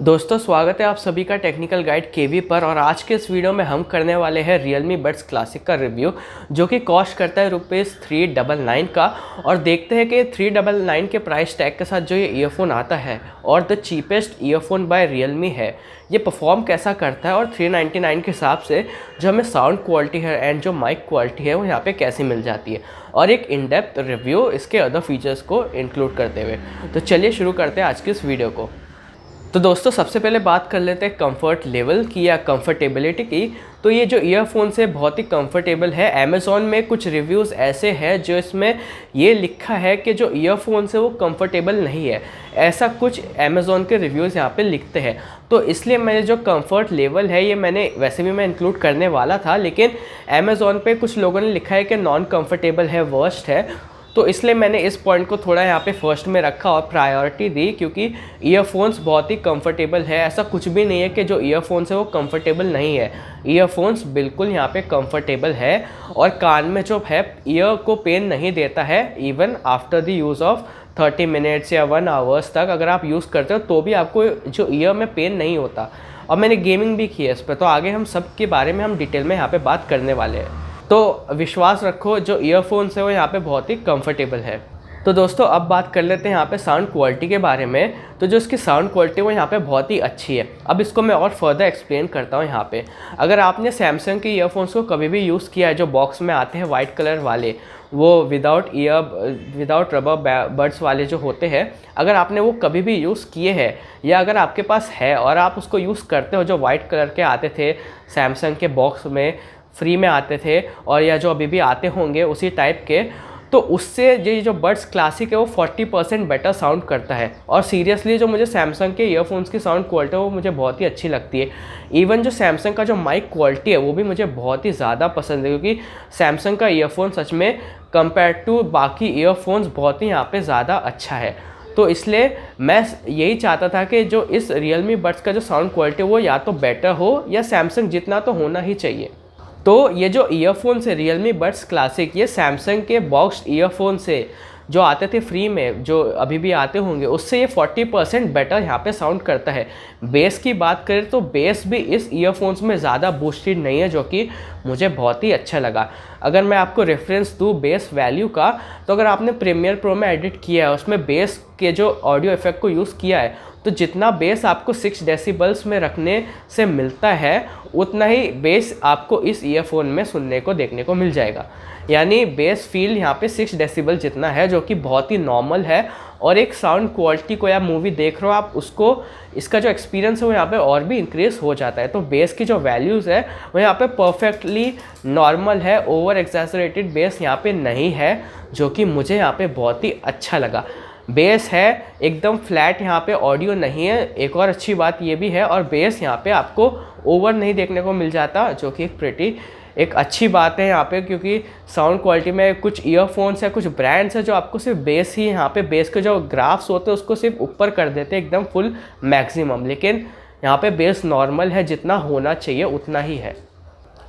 दोस्तों स्वागत है आप सभी का टेक्निकल गाइड केवी पर। और आज के इस वीडियो में हम करने वाले हैं Realme Buds क्लासिक का रिव्यू, जो कि कॉस्ट करता है ₹399 का। और देखते हैं कि 399 के प्राइस टैग के साथ जो ये ईयरफोन आता है और the cheapest earphone by Realme है, ये परफॉर्म कैसा करता है और 399 के हिसाब से जो हमें साउंड क्वालिटी है एंड जो माइक क्वालिटी है वो यहाँ पे कैसी मिल जाती है, और एक इन डेप्थ रिव्यू इसके अदर फीचर्स को इंक्लूड करते हुए। तो चलिए शुरू करते हैं आज की इस वीडियो को। तो दोस्तों सबसे पहले बात कर लेते हैं कंफर्ट लेवल की या कंफर्टेबिलिटी की। तो ये जो ईयरफोन्स है बहुत ही कंफर्टेबल है। अमेज़ॉन में कुछ रिव्यूज़ ऐसे हैं जो इसमें ये लिखा है कि जो ईयरफोन्स है वो कंफर्टेबल नहीं है, ऐसा कुछ अमेज़ॉन के रिव्यूज़ यहाँ पे लिखते हैं। तो इसलिए मैंने जो कंफर्ट लेवल है ये मैंने वैसे भी मैं इंक्लूड करने वाला था, लेकिन अमेज़ॉन पे कुछ लोगों ने लिखा है कि नॉन कंफर्टेबल है, वर्स्ट है। तो इसलिए मैंने इस पॉइंट को थोड़ा यहाँ पे फर्स्ट में रखा और प्रायोरिटी दी, क्योंकि ईयरफोन्स बहुत ही कंफर्टेबल है। ऐसा कुछ भी नहीं है कि जो ईयरफोन्स है वो कंफर्टेबल नहीं है। ईयरफोन्स बिल्कुल यहाँ पे कंफर्टेबल है और कान में जो है ईयर को पेन नहीं देता है। Even after the use of 30 minutes या 1 आवर्स तक अगर आप यूज़ करते हो तो भी आपको जो ईयर में पेन नहीं होता। और मैंने गेमिंग भी की है इस पर, तो आगे हम सब के बारे में हम डिटेल में यहाँ पर बात करने वाले हैं। तो विश्वास रखो जो ईयरफोन्स है वो यहाँ पे बहुत ही कंफर्टेबल है। तो दोस्तों अब बात कर लेते हैं यहाँ पे साउंड क्वालिटी के बारे में। तो जो इसकी साउंड क्वालिटी वो यहाँ पे बहुत ही अच्छी है। अब इसको मैं और फर्दर एक्सप्लेन करता हूँ यहाँ पे। अगर आपने सैमसंग के ईयरफोन्स को कभी भी यूज़ किया है, जो बॉक्स में आते हैं वाइट कलर वाले, वो विदाउट रबर बड्स वाले जो होते हैं, अगर आपने वो कभी भी यूज़ किए हैं या अगर आपके पास है और आप उसको यूज़ करते हो, जो वाइट कलर के आते थे सैमसंग के बॉक्स में, फ्री में आते थे, और या जो अभी भी आते होंगे उसी टाइप के, तो उससे ये जो बड्स क्लासिक है वो 40% बेटर साउंड करता है। और सीरियसली जो मुझे सैमसंग के ईयरफोन्स की साउंड क्वालिटी है वो मुझे बहुत ही अच्छी लगती है। इवन जो सैमसंग का जो माइक क्वालिटी है वो भी मुझे बहुत ही ज़्यादा पसंद है, क्योंकि सैमसंग का ईयरफोन सच में कंपेयर टू बाकी ईयरफोन्स बहुत ही यहाँ पर ज़्यादा अच्छा है। तो इसलिए मैं यही चाहता था कि जो इस Realme Buds का जो साउंड क्वालिटी वो या तो बेटर हो या सैमसंग जितना तो होना ही चाहिए। तो ये जो ईयरफोन्स है Realme Buds क्लासिक, ये सैमसंग के बॉक्स ईयरफोन से जो आते थे फ्री में, जो अभी भी आते होंगे, उससे ये 40% बेटर यहाँ पे साउंड करता है। बेस की बात करें तो बेस भी इस ईयरफोन्स में ज़्यादा बूस्टेड नहीं है, जो कि मुझे बहुत ही अच्छा लगा। अगर मैं आपको रेफरेंस दूँ बेस वैल्यू का, तो अगर आपने प्रीमियर प्रो में एडिट किया है, उसमें बेस के जो ऑडियो इफेक्ट को यूज़ किया है, तो जितना बेस आपको 6 डेसिबल्स में रखने से मिलता है उतना ही बेस आपको इस ईयरफोन में सुनने को देखने को मिल जाएगा। यानी बेस फील यहाँ पे 6 डेसिबल जितना है, जो कि बहुत ही नॉर्मल है। और एक साउंड क्वालिटी को या मूवी देख रहे हो आप, उसको इसका जो एक्सपीरियंस है वो यहाँ पे और भी इंक्रीज हो जाता है। तो बेस की जो वैल्यूज़ है वो यहाँ पे परफेक्टली नॉर्मल है, ओवर एग्जैजरेटेड बेस यहाँ पे नहीं है, जो कि मुझे यहाँ पे बहुत ही अच्छा लगा। बेस है एकदम फ्लैट, यहाँ पे ऑडियो नहीं है, एक और अच्छी बात ये भी है। और बेस यहाँ पे आपको ओवर नहीं देखने को मिल जाता, जो कि एक अच्छी बात है यहाँ पे, क्योंकि साउंड क्वालिटी में कुछ ईयरफोन्स है, कुछ ब्रांड्स है जो आपको सिर्फ बेस ही, यहाँ पे बेस के जो ग्राफ्स होते हैं उसको सिर्फ ऊपर कर देते हैं एकदम फुल मैक्सिमम, लेकिन यहाँ पे बेस नॉर्मल है, जितना होना चाहिए उतना ही है।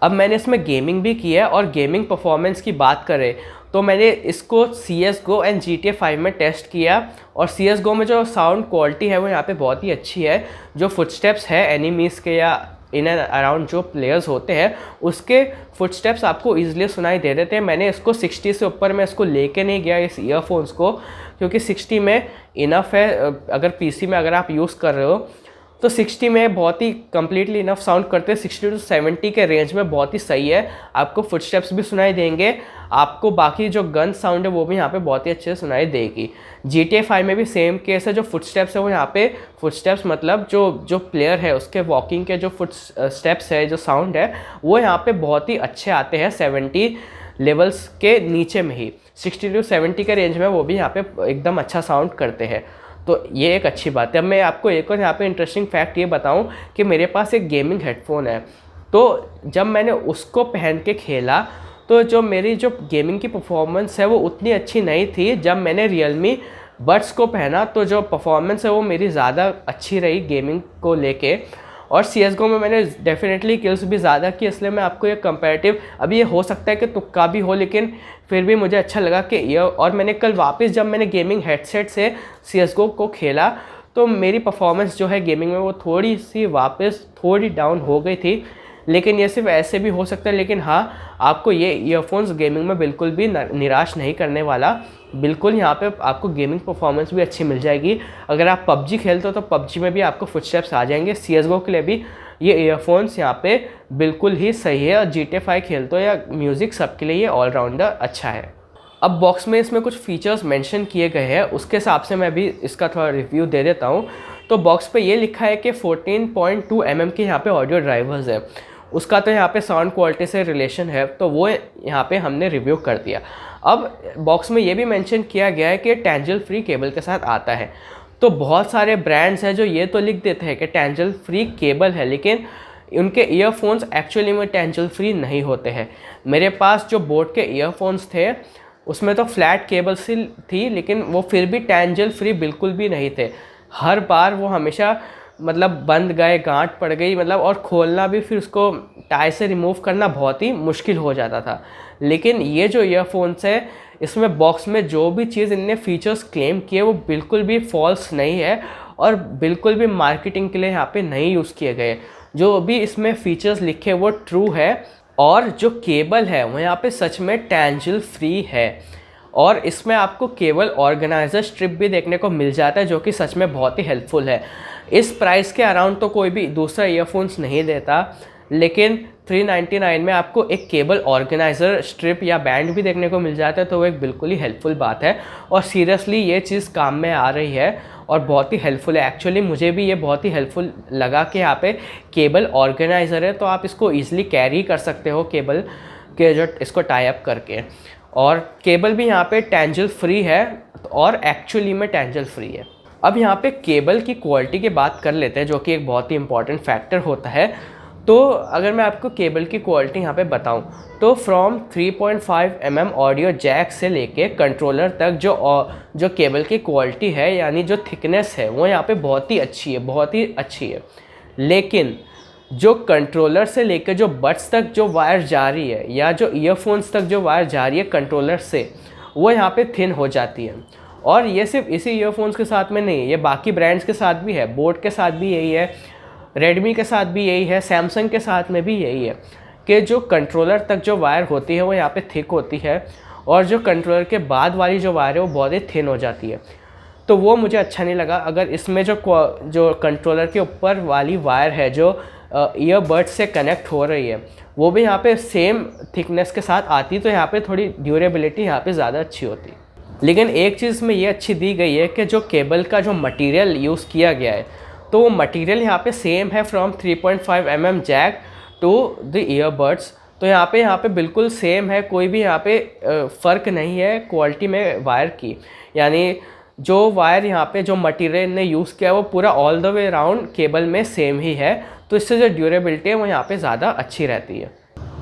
अब मैंने इसमें गेमिंग भी की है, और गेमिंग परफॉर्मेंस की बात करें तो मैंने इसको CSGO एंड GTA 5 में टेस्ट किया। और CSGO में जो साउंड क्वालिटी है वो यहाँ पे बहुत ही अच्छी है। जो फुटस्टेप्स है एनिमीज़ के या इन एंड अराउंड जो प्लेयर्स होते हैं, उसके फुटस्टेप्स आपको ईजिली सुनाई दे देते हैं। मैंने इसको 60 से ऊपर मैं इसको लेके नहीं गया इस ईयरफोन्स को, क्योंकि 60 में इनफ है। अगर PC में अगर आप यूज़ कर रहे हो तो 60 में बहुत ही कम्प्लीटली इनफ साउंड करते हैं। 60 to 70 के रेंज में बहुत ही सही है। आपको फुटस्टेप्स भी सुनाई देंगे, आपको बाकी जो गन साउंड है वो भी यहाँ पे बहुत ही अच्छे से सुनाई देगी। GTA 5 में भी सेम केस है। जो फुटस्टेप्स है वो यहाँ पे, फुटस्टेप्स मतलब जो प्लेयर है उसके वॉकिंग के जो फुटस्टेप्स है, जो साउंड है, वो यहाँ पे बहुत ही अच्छे आते हैं 70 लेवल्स के नीचे में ही। 60 to 70 के रेंज में वो भी यहाँ पे एकदम अच्छा साउंड करते हैं। तो ये एक अच्छी बात है। अब मैं आपको एक और यहाँ पे इंटरेस्टिंग फैक्ट ये बताऊँ कि मेरे पास एक गेमिंग हेडफोन है। तो जब मैंने उसको पहन के खेला तो जो मेरी जो गेमिंग की परफॉर्मेंस है वो उतनी अच्छी नहीं थी। जब मैंने Realme Buds को पहना तो जो परफॉर्मेंस है वो मेरी ज़्यादा अच्छी रही गेमिंग को लेके। और CSGO में मैंने डेफिनेटली किल्स भी ज़्यादा की, इसलिए मैं आपको ये कंपैरेटिव, अभी ये हो सकता है कि तुक्का भी हो, लेकिन फिर भी मुझे अच्छा लगा कि ये। और मैंने कल वापस जब मैंने गेमिंग हेडसेट से CSGO को खेला तो मेरी परफॉर्मेंस जो है गेमिंग में वो थोड़ी सी वापस थोड़ी डाउन हो गई थी। लेकिन ये सिर्फ ऐसे भी हो सकता है, लेकिन हाँ, आपको ये ईयरफोन्स गेमिंग में बिल्कुल भी निराश नहीं करने वाला। बिल्कुल यहाँ पे आपको गेमिंग परफॉर्मेंस भी अच्छी मिल जाएगी। अगर आप पबजी खेलते हो तो पबजी में भी आपको फुटस्टेप्स आ जाएंगे। CSGO के लिए भी ये ईयरफोन्स यहाँ पे बिल्कुल ही सही है, और GTA 5 खेलते हो या म्यूज़िक, सबके लिए ये ऑलराउंडर अच्छा है। अब बॉक्स में इसमें कुछ फीचर्स मेंशन किए गए हैं, उसके हिसाब से मैं भी इसका थोड़ा रिव्यू दे देता हूँ। तो बॉक्स पे ये लिखा है कि 14.2 mm के यहाँ पे ऑडियो ड्राइवर्स है। उसका तो यहाँ पे साउंड क्वालिटी से रिलेशन है, तो वो यहाँ पे हमने रिव्यू कर दिया। अब बॉक्स में ये भी मेंशन किया गया है कि टेंजल फ्री केबल के साथ आता है। तो बहुत सारे ब्रांड्स हैं जो ये तो लिख देते हैं कि टेंजल फ्री केबल है, लेकिन उनके ईयरफोन्स एक्चुअली में टेंजल फ्री नहीं होते हैं। मेरे पास जो बोट के ईयरफोन्स थे उसमें तो फ्लैट केबल सी थी, लेकिन वो फिर भी टेंजल फ्री बिल्कुल भी नहीं थे। हर बार वो हमेशा मतलब बंद गए, गांठ पड़ गई, मतलब और खोलना भी फिर उसको टाई से रिमूव करना बहुत ही मुश्किल हो जाता था। लेकिन ये जो ईयरफोन्स है, इसमें बॉक्स में जो भी चीज़ इनने फीचर्स क्लेम किए वो बिल्कुल भी फॉल्स नहीं है, और बिल्कुल भी मार्केटिंग के लिए यहाँ पे नहीं यूज़ किए गए। जो भी इसमें फीचर्स लिखे वो ट्रू है, और जो केबल है वो यहाँ पे सच में टेंजल फ्री है। और इसमें आपको केबल ऑर्गेनाइजर स्ट्रिप भी देखने को मिल जाता है, जो कि सच में बहुत ही हेल्पफुल है। इस प्राइस के अराउंड तो कोई भी दूसरा ईयरफोन्स नहीं देता, लेकिन 399 में आपको एक केबल ऑर्गेनाइजर स्ट्रिप या बैंड भी देखने को मिल जाता है, तो वो एक बिल्कुल ही हेल्पफुल बात है। और सीरियसली ये चीज़ काम में आ रही है और बहुत ही हेल्पफुल है। एक्चुअली मुझे भी ये बहुत ही हेल्पफुल लगा कि यहाँ पे केबल ऑर्गेनाइजर है, तो आप इसको ईजिली कैरी कर सकते हो केबल के जो इसको टाई अप करके। और केबल भी यहाँ पे टेंजल फ्री है, और एक्चुअली में टेंजल फ्री है। अब यहाँ पे केबल की क्वालिटी की बात कर लेते हैं, जो कि एक बहुत ही इंपॉर्टेंट फैक्टर होता है। तो अगर मैं आपको केबल की क्वालिटी यहाँ पे बताऊँ, तो फ्रॉम 3.5 mm ऑडियो जैक से लेके कंट्रोलर तक जो केबल की क्वालिटी है, यानी जो थिकनेस है, वो यहाँ पे बहुत ही अच्छी है, बहुत ही अच्छी है। लेकिन जो कंट्रोलर से लेकर जो बड्स तक जो वायर जा रही है, या जो ईयरफोन्स तक जो वायर जा रही है कंट्रोलर से, वो यहाँ पे थिन हो जाती है। और ये सिर्फ इसी ईयरफोन्स के साथ में नहीं, ये बाकी ब्रांड्स के साथ भी है। बोट के साथ भी यही है, रेडमी के साथ भी यही है, सैमसंग के साथ में भी यही है कि जो कंट्रोलर तक जो वायर होती है वो यहाँ पे थिक होती है, और जो कंट्रोलर के बाद वाली जो वायर है वो बहुत ही थिन हो जाती है। तो वो मुझे अच्छा नहीं लगा। अगर इसमें जो कंट्रोलर के ऊपर वाली वायर है जो ईयरबड्स से कनेक्ट हो रही है, वो भी यहाँ पे सेम थिकनेस के साथ आती, तो यहाँ पे थोड़ी ड्यूरेबिलिटी यहाँ पे ज़्यादा अच्छी होती। लेकिन एक चीज़ में ये अच्छी दी गई है कि जो केबल का जो मटेरियल यूज़ किया गया है, तो वो मटेरियल यहाँ पे सेम है from 3.5 mm jack to the earbuds. तो यहाँ पे बिल्कुल सेम है, कोई भी यहाँ पे फ़र्क नहीं है क्वालिटी में वायर की। यानी जो वायर यहाँ पे जो मटेरियल ने यूज़ किया है वो पूरा all the way around cable में सेम ही है, तो इससे जो ड्यूरेबिलिटी है वो यहाँ पे ज़्यादा अच्छी रहती है।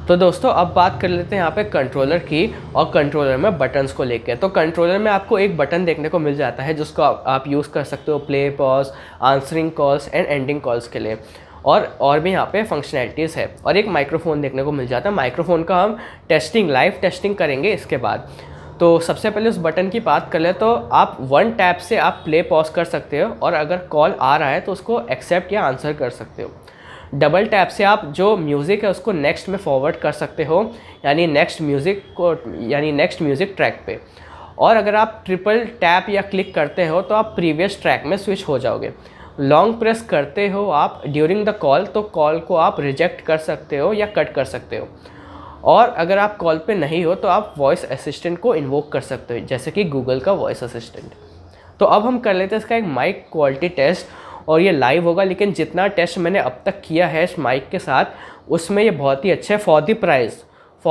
तो दोस्तों अब बात कर लेते हैं यहाँ पे कंट्रोलर की, और कंट्रोलर में बटन्स को लेकर। तो कंट्रोलर में आपको एक बटन देखने को मिल जाता है जिसको आप यूज़ कर सकते हो play, pause, answering calls and ending calls के लिए। और भी यहाँ पे फंक्शनैलिटीज़ है, और एक माइक्रोफोन देखने को मिल जाता है। माइक्रोफोन का हम लाइव टेस्टिंग करेंगे इसके बाद। तो सबसे पहले उस बटन की बात कर ले, तो आप 1 टैप से आप प्ले पॉज कर सकते हो, और अगर कॉल आ रहा है तो उसको एक्सेप्ट या आंसर कर सकते हो। डबल टैप से आप जो म्यूज़िक है उसको नेक्स्ट में फॉरवर्ड कर सकते हो, यानी नेक्स्ट म्यूज़िक ट्रैक पे। और अगर आप ट्रिपल टैप या क्लिक करते हो तो आप प्रीवियस ट्रैक में स्विच हो जाओगे। लॉन्ग प्रेस करते हो आप ड्यूरिंग द कॉल, तो कॉल को आप रिजेक्ट कर सकते हो या कट कर सकते हो। और अगर आप कॉल पे नहीं हो तो आप वॉइस असिस्टेंट को इन्वोक कर सकते हो, जैसे कि गूगल का वॉइस असिस्टेंट। तो अब हम कर लेते हैं इसका एक माइक क्वालिटी टेस्ट, और ये लाइव होगा। लेकिन जितना टेस्ट मैंने अब तक किया है इस माइक के साथ, उसमें ये बहुत ही अच्छा है। फॉर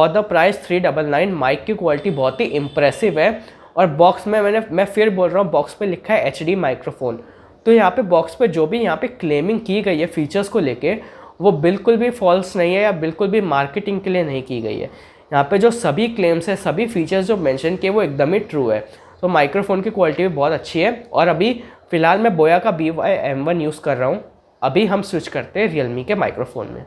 द प्राइस 399 माइक की क्वालिटी बहुत ही इम्प्रेसिव है। और बॉक्स में मैं फिर बोल रहा हूँ, बॉक्स पे लिखा है HD माइक्रोफोन। तो यहाँ पे बॉक्स पे जो भी यहाँ पे क्लेमिंग की गई है फीचर्स को लेके, वो बिल्कुल भी फॉल्स नहीं है, या बिल्कुल भी मार्केटिंग के लिए नहीं की गई है। यहाँ पे जो सभी क्लेम्स है, सभी फीचर्स जो मेंशन किए, वो एकदम ही ट्रू है। तो माइक्रोफोन की क्वालिटी भी बहुत अच्छी है। और अभी फ़िलहाल मैं बोया का BY-M1 यूज़ कर रहा हूँ। अभी हम स्विच करते हैं रियलमी के माइक्रोफोन में।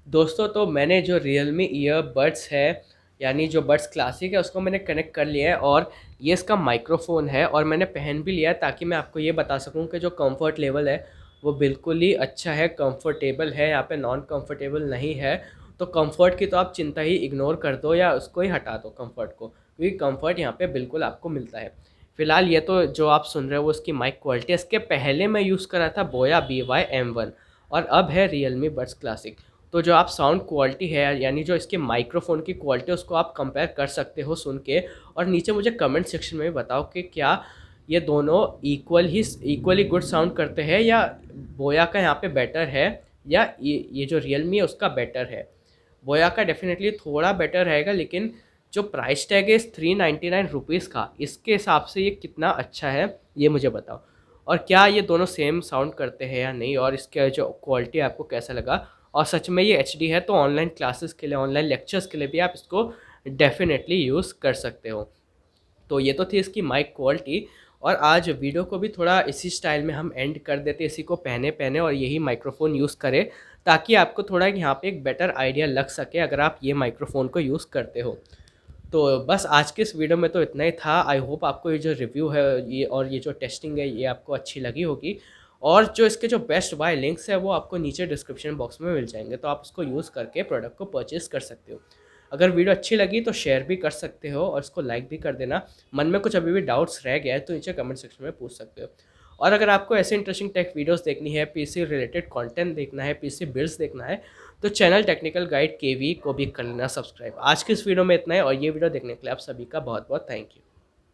दोस्तों तो मैंने जो रियलमी ईयरबड्स है, यानी जो बड्स क्लासिक है, उसको मैंने कनेक्ट कर लिया है। और ये इसका माइक्रोफ़ोन है और मैंने पहन भी लिया है ताकि मैं आपको ये बता सकूँ कि जो कंफर्ट लेवल है वो बिल्कुल ही अच्छा है, कंफर्टेबल है, यहाँ पे नॉन कंफर्टेबल नहीं है। तो कंफर्ट की तो आप चिंता ही इग्नोर कर दो या उसको ही हटा दो कंफर्ट को, क्योंकि कंफर्ट यहाँ पे बिल्कुल आपको मिलता है। फ़िलहाल ये तो जो आप सुन रहे हो वो उसकी माइक क्वालिटी है। इसके पहले मैं यूज़ कर रहा था बोया BY-M1 और अब है रियलमी बड्स क्लासिक। तो जो आप साउंड क्वालिटी है यानी जो इसके माइक्रोफ़ोन की क्वालिटी है उसको आप कंपेयर कर सकते हो सुन के। और नीचे मुझे कमेंट सेक्शन में भी बताओ कि क्या ये दोनों इक्वली गुड साउंड करते हैं या बोया का यहाँ पे बेटर है या ये जो रियलमी है उसका बेटर है। बोया का डेफिनेटली थोड़ा बेटर रहेगा, लेकिन जो प्राइस टैग है इस 399 रुपीज़ का, इसके हिसाब से ये कितना अच्छा है ये मुझे बताओ। और क्या ये दोनों सेम साउंड करते हैं या नहीं, और इसका जो क्वालिटी आपको कैसा लगा। और सच में ये HD है तो ऑनलाइन क्लासेस के लिए, ऑनलाइन लेक्चर्स के लिए भी आप इसको डेफिनेटली यूज़ कर सकते हो। तो ये तो थी इसकी माइक क्वालिटी। और आज वीडियो को भी थोड़ा इसी स्टाइल में हम एंड कर देते, इसी को पहने पहने और यही माइक्रोफ़ोन यूज़ करें, ताकि आपको थोड़ा यहाँ पे एक बेटर आइडिया लग सके अगर आप ये माइक्रोफ़ोन को यूज़ करते हो। तो बस आज के इस वीडियो में तो इतना ही था। आई होप आपको ये जो रिव्यू है ये और ये जो टेस्टिंग है ये आपको अच्छी लगी होगी। और जो इसके जो बेस्ट बाय लिंक्स है वो आपको नीचे डिस्क्रिप्शन बॉक्स में मिल जाएंगे, तो आप उसको यूज़ करके प्रोडक्ट को परचेज़ कर सकते हो। अगर वीडियो अच्छी लगी तो शेयर भी कर सकते हो और इसको लाइक भी कर देना। मन में कुछ अभी भी डाउट्स रह गया है तो नीचे कमेंट सेक्शन में पूछ सकते हो। और अगर आपको ऐसे इंटरेस्टिंग टेक वीडियोस देखनी है, पीसी रिलेटेड कंटेंट देखना है, पीसी बिल्ड्स देखना है, तो चैनल टेक्निकल गाइड KV को भी कर लेना सब्सक्राइब। आज की इस वीडियो में इतना है और ये वीडियो देखने के लिए आप सभी का बहुत बहुत थैंक यू।